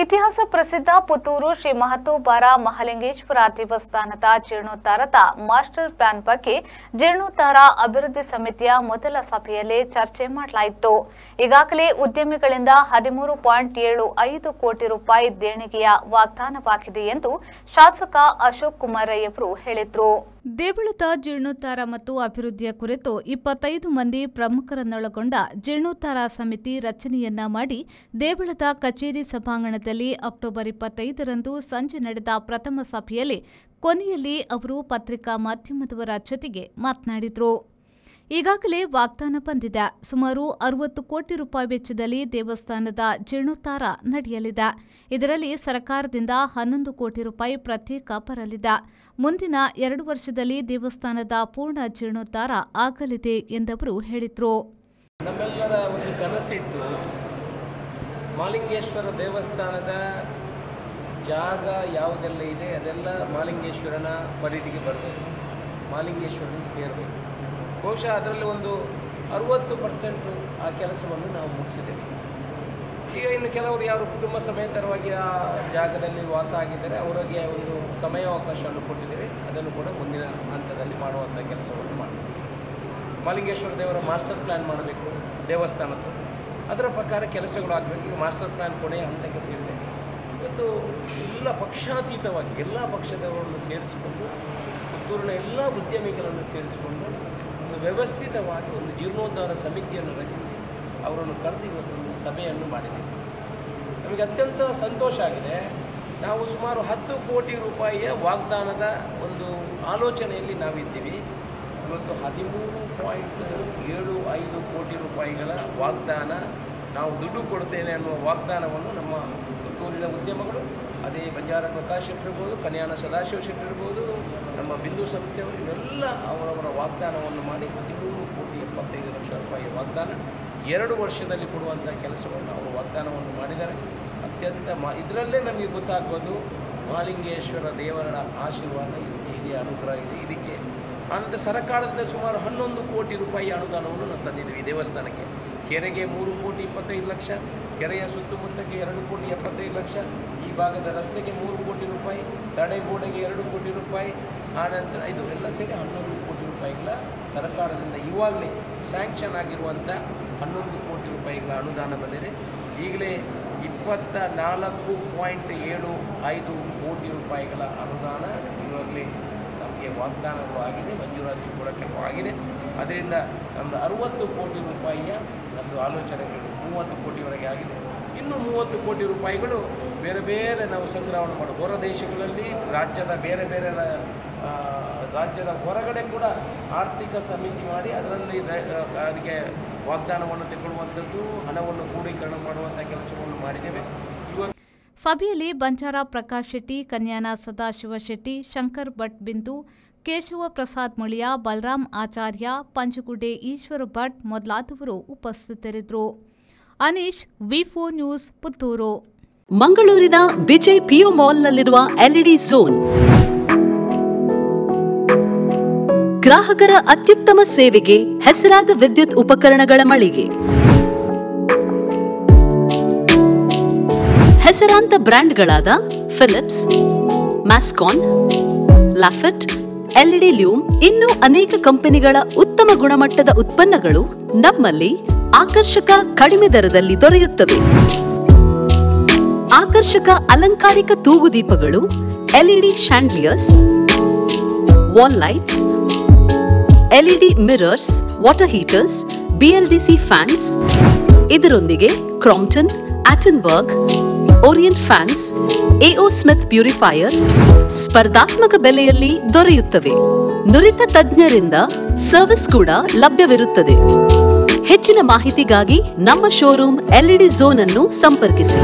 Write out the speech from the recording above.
ಇತಿಹಾಸ ಪ್ರಸಿದ್ಧ ಪುತ್ತೂರು ಶ್ರೀ ಮಹತೋಬಾರ ಮಹಾಲಿಂಗೇಶ್ವರ ದೇವಸ್ಥಾನದ ಜೀರ್ಣೋದ್ಧಾರದ ಮಾಸ್ಟರ್ ಪ್ಲಾನ್ ಬಗ್ಗೆ ಜೀರ್ಣೋದ್ಧಾರ ಅಭಿವೃದ್ಧಿ ಸಮಿತಿಯ ಮೊದಲ ಸಭೆಯಲ್ಲಿ ಚರ್ಚೆ ಮಾಡಲಾಯಿತು. ಈಗಾಗಲೇ ಉದ್ಯಮಿಗಳಿಂದ 13.75 ಕೋಟಿ ರೂಪಾಯಿ ದೇಣಿಗೆಯ ವಾಗ್ದಾನವಾಗಿದೆ ಎಂದು ಶಾಸಕ ಅಶೋಕ್ ಕುಮಾರ್ ರೈ ಅವರು ಹೇಳಿದರು. ದೇಗುಲದ ಜೀರ್ಣೋದ್ಧಾರ ಮತ್ತು ಅಭಿವೃದ್ಧಿಯ ಕುರಿತು 25 ಮಂದಿ ಪ್ರಮುಖರನ್ನೊಳಗೊಂಡ ಜೀರ್ಣೋದ್ಧಾರ ಸಮಿತಿ ರಚನೆಯನ್ನ ಮಾಡಿ ದೇಗುಲದ ಕಚೇರಿ ಸಭಾಂಗಣದಲ್ಲಿ ಅಕ್ಟೋಬರ್ 25ರಂದು ಸಂಜೆ ನಡೆದ ಪ್ರಥಮ ಸಭೆಯಲ್ಲಿ ಕೊನೆಯಲ್ಲಿ ಅವರು ಪತ್ರಿಕಾ ಮಾಧ್ಯಮದವರ ಜೊತೆಗೆ ಮಾತನಾಡಿದರು. ಈಗಾಗಲೇ ವಾಗ್ದಾನ ಬಂದಿದೆ. ಸುಮಾರು 60 ಕೋಟಿ ರೂಪಾಯಿ ವೆಚ್ಚದಲ್ಲಿ ದೇವಸ್ಥಾನದ ಜೀರ್ಣೋದ್ಧಾರ ನಡೆಯಲಿದೆ. ಇದರಲ್ಲಿ ಸರ್ಕಾರದಿಂದ 11 ಕೋಟಿ ರೂಪಾಯಿ ಪ್ರತ್ಯೇಕ ಬರಲಿದೆ. ಮುಂದಿನ 2 ವರ್ಷದಲ್ಲಿ ದೇವಸ್ಥಾನದ ಪೂರ್ಣ ಜೀರ್ಣೋದ್ಧಾರ ಆಗಲಿದೆ ಎಂದವರು ಹೇಳಿದರು. ನಮ್ಮೆಲ್ಲರ ಒಂದು ಕನಸಿತ್ತು, ಮಹಾಲಿಂಗೇಶ್ವರ ದೇವಸ್ಥಾನದ ಜಾಗ ಯಾವುದೆಲ್ಲ ಇದೆ ಅದೆಲ್ಲ ಮಹಾಲಿಂಗೇಶ್ವರನ ಪರಿಧಿಗೆ ಬರಬೇಕು, ಮಹಾಲಿಂಗೇಶ್ವರನಿಗೆ ಸೇರಬೇಕು. ಬಹುಶಃ ಅದರಲ್ಲಿ ಒಂದು 60% ಆ ಕೆಲಸವನ್ನು ನಾವು ಮುಗಿಸಿದ್ದೇವೆ. ಈಗ ಇನ್ನು ಕೆಲವರು ಯಾರು ಕುಟುಂಬ ಸಮೇತರವಾಗಿ ಆ ಜಾಗದಲ್ಲಿ ವಾಸ ಆಗಿದ್ದಾರೆ ಅವರಿಗೆ ಒಂದು ಸಮಯಾವಕಾಶವನ್ನು ಕೊಟ್ಟಿದ್ದೇವೆ. ಅದನ್ನು ಕೂಡ ಮುಂದಿನ ಹಂತದಲ್ಲಿ ಮಾಡುವಂಥ ಕೆಲಸವನ್ನು ಮಾಡ್ತೀವಿ. ಮಹಾಲಿಂಗೇಶ್ವರ ದೇವರ ಮಾಸ್ಟರ್ ಪ್ಲ್ಯಾನ್ ಮಾಡಬೇಕು ದೇವಸ್ಥಾನದ್ದು, ಅದರ ಪ್ರಕಾರ ಕೆಲಸಗಳು ಆಗಬೇಕು. ಈಗ ಮಾಸ್ಟರ್ ಪ್ಲ್ಯಾನ್ ಕೊನೆಯ ಹಂತಕ್ಕೆ ಸೇರಿದೆ. ಇವತ್ತು ಎಲ್ಲ ಪಕ್ಷಾತೀತವಾಗಿ ಎಲ್ಲ ಪಕ್ಷದವರನ್ನು ಸೇರಿಸಿಕೊಂಡು ಪುತ್ತೂರಿನ ಎಲ್ಲ ಉದ್ಯಮಿಗಳನ್ನು ಸೇರಿಸಿಕೊಂಡು ವ್ಯವಸ್ಥಿತವಾಗಿ ಒಂದು ಜೀರ್ಣೋದ್ಧಾರ ಸಮಿತಿಯನ್ನು ರಚಿಸಿ ಅವರನ್ನು ಕರೆದು ಇವತ್ತೊಂದು ಸಭೆಯನ್ನು ಮಾಡಿದ್ದೇವೆ. ನಮಗೆ ಅತ್ಯಂತ ಸಂತೋಷ ಆಗಿದೆ. ನಾವು ಸುಮಾರು 10 ಕೋಟಿ ರೂಪಾಯಿಯ ವಾಗ್ದಾನದ ಒಂದು ಆಲೋಚನೆಯಲ್ಲಿ ನಾವಿದ್ದೀವಿ. ಇವತ್ತು 13.75 ಕೋಟಿ ರೂಪಾಯಿಗಳ ವಾಗ್ದಾನ, ನಾವು ದುಡ್ಡು ಕೊಡ್ತೇನೆ ಅನ್ನುವ ವಾಗ್ದಾನವನ್ನು ನಮ್ಮ ಪುತ್ತೂರಿನ ಉದ್ಯಮಗಳು, ಅದೇ ಬಂಜಾರ ಪ್ರಕಾಶ್ ಶೆಟ್ಟಿ ಇರ್ಬೋದು, ಕನ್ಯಾನ ಸದಾಶಿವ ಶೆಟ್ಟಿ ಇರ್ಬೋದು, ನಮ್ಮ ಬಿಂದು ಸಂಸ್ಥೆಯವರು ಇವರೆಲ್ಲ ಅವರವರ ವಾಗ್ದಾನವನ್ನು ಮಾಡಿ 13.75 ಲಕ್ಷ ರೂಪಾಯಿ ವಾಗ್ದಾನ 2 ವರ್ಷದಲ್ಲಿ ಕೊಡುವಂಥ ಕೆಲಸವನ್ನು ಅವರು ವಾಗ್ದಾನವನ್ನು ಮಾಡಿದ್ದಾರೆ. ಅತ್ಯಂತ ಇದರಲ್ಲೇ ನಮಗೆ ಗೊತ್ತಾಗೋದು ಮಹಾಲಿಂಗೇಶ್ವರ ದೇವರ ಆಶೀರ್ವಾದ ಇದೆ, ಅನುಗ್ರಹ ಇದೆ. ಇದಕ್ಕೆ ಅನಂತರ ಸರ್ಕಾರದಿಂದ ಸುಮಾರು 11 ಕೋಟಿ ರೂಪಾಯಿ ಅನುದಾನವನ್ನು ನಾವು ತಂದಿದ್ದೀವಿ ದೇವಸ್ಥಾನಕ್ಕೆ. ಕೆರೆಗೆ 3.25 ಲಕ್ಷ, ಕೆರೆಯ ಸುತ್ತಮುತ್ತಕ್ಕೆ 2.75 ಲಕ್ಷ, ಈ ಭಾಗದ ರಸ್ತೆಗೆ 3 ಕೋಟಿ ರೂಪಾಯಿ, ತಡೆಗೋಡೆಗೆ 2 ಕೋಟಿ ರೂಪಾಯಿ, ಆನಂತರ ಇದು ಎಲ್ಲ ಸೇರಿ 11 ಕೋಟಿ ರೂಪಾಯಿಗಳ ಸರ್ಕಾರದಿಂದ ಇವಾಗಲೇ ಸ್ಯಾಂಕ್ಷನ್ ಆಗಿರುವಂಥ 11 ಕೋಟಿ ರೂಪಾಯಿಗಳ ಅನುದಾನ ಬಂದಿದೆ. ಈಗಲೇ 24.75 ಕೋಟಿ ರೂಪಾಯಿಗಳ ಅನುದಾನ ಇವಾಗಲೇ ನಮಗೆ ವಾಗ್ದಾನಗಳು ಆಗಿದೆ, ಮಂಜೂರಾತಿ ಕೂಡ ಕೆಲವು ಆಗಿದೆ. ಅದರಿಂದ ನಮ್ಮದು 60 ಕೋಟಿ ರೂಪಾಯಿಯ ನಮ್ಮದು ಆಲೋಚನೆಗಳು 30 ಕೋಟಿವರೆಗೆ ಆಗಿದೆ. ಇನ್ನು 30 ಕೋಟಿ ರೂಪಾಯಿಗಳು ಬೇರೆ ಬೇರೆ ನಾವು ಸಂಗ್ರಹಣೆ ಮಾಡಿ ಹೊರ ದೇಶಗಳಲ್ಲಿ ರಾಜ್ಯದ ಬೇರೆ ಬೇರೆ ರಾಜ್ಯದ ಹೊರಗಡೆ ಕೂಡ ಆರ್ಥಿಕ ಸಮಿತಿ ಮಾಡಿ ಅದರಲ್ಲಿ ಅದಕ್ಕೆ ವಾಗ್ದಾನವನ್ನು ತೆಗೊಳ್ಳುವಂಥದ್ದು, ಹಣವನ್ನು ಕ್ರೋಢೀಕರಣ ಮಾಡುವಂಥ ಕೆಲಸವನ್ನು ಮಾಡಿದ್ದೇವೆ. ಸಭೆಯಲ್ಲಿ ಬಂಜಾರ ಪ್ರಕಾಶ್ ಶೆಟ್ಟಿ, ಕನ್ಯಾನ ಸದಾಶಿವ ಶೆಟ್ಟಿ, ಶಂಕರ್ ಭಟ್ ಬಿಂದು, ಕೇಶವ ಪ್ರಸಾದ್ ಮುಳಿಯಾ, ಬಲರಾಮ್ ಆಚಾರ್ಯ, ಪಂಚಗುಡ್ಡೆ ಈಶ್ವರ ಭಟ್ ಮೊದಲಾದವರು ಉಪಸ್ಥಿತರಿದ್ದರು. ಅನೀಶ್, ವಿ4 ನ್ಯೂಸ್, ಪುತ್ತೂರು. ಮಂಗಳೂರಿನ ವಿಜಯ್ ಪಿಯು ಮಾಲ್ನಲ್ಲಿರುವ ಎಲ್ಇಡಿ ಝೋನ್ ಗ್ರಾಹಕರ ಅತ್ಯುತ್ತಮ ಸೇವೆಗೆ ಹೆಸರಾದ ವಿದ್ಯುತ್ ಉಪಕರಣಗಳ ಮಳಿಗೆ. ಹೆಸರಾಂತ ಬ್ರ್ಯಾಂಡ್ಗಳಾದ ಫಿಲಿಪ್ಸ್, ಮ್ಯಾಸ್ಕಾನ್, ಲಾಫೆಟ್, ಎಲ್ಇಡಿ ಲ್ಯೂಮ್ ಇನ್ನೂ ಅನೇಕ ಕಂಪನಿಗಳ ಉತ್ತಮ ಗುಣಮಟ್ಟದ ಉತ್ಪನ್ನಗಳು ನಮ್ಮಲ್ಲಿ ಆಕರ್ಷಕ ಕಡಿಮೆ ದರದಲ್ಲಿ ದೊರೆಯುತ್ತವೆ. ಆಕರ್ಷಕ ಅಲಂಕಾರಿಕ ತೂಗುದೀಪಗಳು, LED chandeliers, wall lights, LED mirrors, water heaters, BLDC fans, ಇದರೊಂದಿಗೆ Crompton, Atomberg, Orient fans, AO Smith purifier ಸ್ಪರ್ಧಾತ್ಮಕ ಬೆಲೆಯಲ್ಲಿ ದೊರೆಯುತ್ತವೆ. ನುರಿತ ತಜ್ಞರಿಂದ ಸರ್ವಿಸ್ ಕೂಡ ಲಭ್ಯವಿರುತ್ತದೆ. ಹೆಚ್ಚಿನ ಮಾಹಿತಿಗಾಗಿ ನಮ್ಮ ಶೋರೂಮ್ ಎಲ್ಇಡಿ ಝೋನ್ ಅನ್ನು ಸಂಪರ್ಕಿಸಿ.